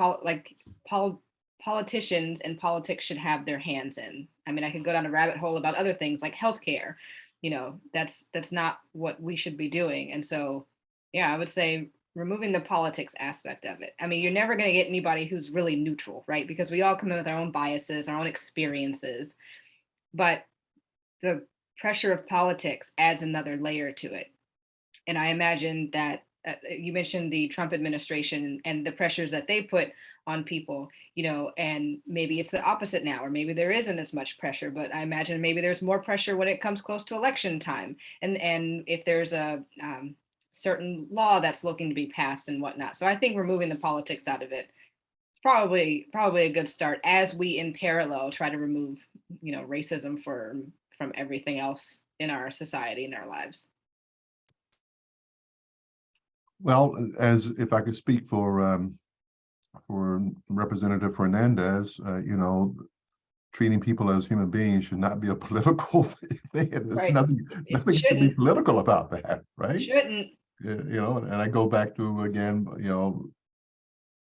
politicians and politics should have their hands in. I mean, I could go down a rabbit hole about other things like healthcare. That's not what we should be doing. And so, yeah, I would say removing the politics aspect of it. I mean, you're never going to get anybody who's really neutral, right? Because we all come in with our own biases, our own experiences, but the pressure of politics adds another layer to it. And I imagine that you mentioned the Trump administration and the pressures that they put on people, and maybe it's the opposite now, or maybe there isn't as much pressure, but I imagine maybe there's more pressure when it comes close to election time. And if there's a certain law that's looking to be passed and whatnot. So I think removing the politics out of it is probably a good start, as we in parallel try to remove, racism from everything else in our society and our lives. Well, as if I could speak for Representative Fernandez, treating people as human beings should not be a political thing. There's Right. nothing should be political about that, right? Shouldn't. And I go back to, again,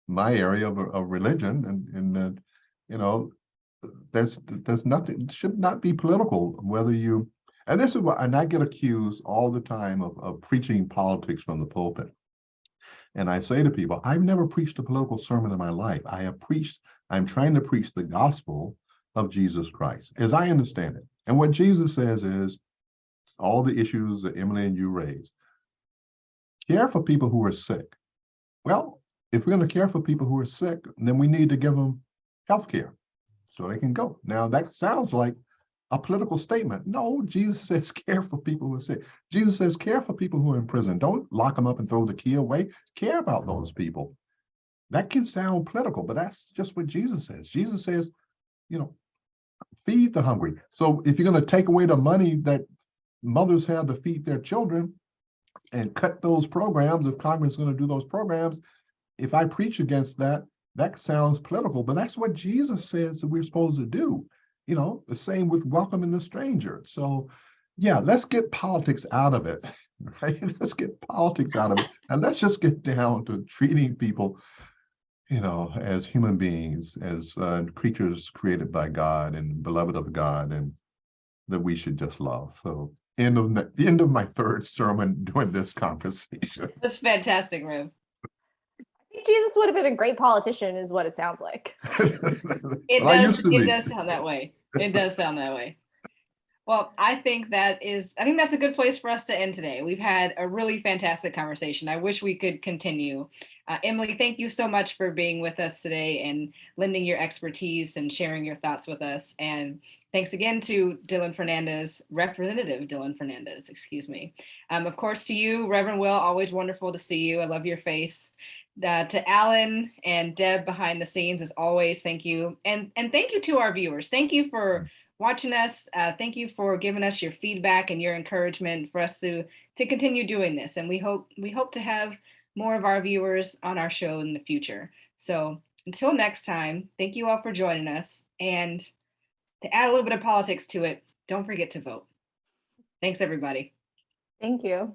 my area of religion, and there's nothing, should not be political, whether you, and this is what, and I get accused all the time of preaching politics from the pulpit. And I say to people, I've never preached a political sermon in my life. I'm trying to preach the gospel of Jesus Christ, as I understand it. And what Jesus says is all the issues that Emily and you raised. Care for people who are sick. Well, if we're going to care for people who are sick, then we need to give them health care so they can go. Now, that sounds like a political statement. No, Jesus says care for people who are sick. Jesus says care for people who are in prison. Don't lock them up and throw the key away. Care about those people. That can sound political, but that's just what Jesus says. Jesus says, feed the hungry. So if you're going to take away the money that mothers have to feed their children and cut those programs, if Congress is going to do those programs, if I preach against that, that sounds political, but that's what Jesus says that we're supposed to do. The same with welcoming the stranger. So yeah, let's get politics out of it, right? Let's get politics out of it. And let's just get down to treating people, as human beings, as creatures created by God and beloved of God, and that we should just love. So the end of my third sermon during this conversation. That's fantastic, Rev. Jesus would have been a great politician, is what it sounds like. It does sound that way. It does sound that way. Well, I think that's a good place for us to end today. We've had a really fantastic conversation. I wish we could continue. Emily, thank you so much for being with us today and lending your expertise and sharing your thoughts with us. And thanks again to Representative Dylan Fernandes, excuse me. Of course, to you, Reverend Will, always wonderful to see you. I love your face. To Alan and Deb behind the scenes, as always, thank you. And thank you to our viewers. Thank you for watching us. Thank you for giving us your feedback and your encouragement for us to continue doing this. And we hope to have more of our viewers on our show in the future. So until next time, thank you all for joining us. And to add a little bit of politics to it, don't forget to vote. Thanks, everybody. Thank you.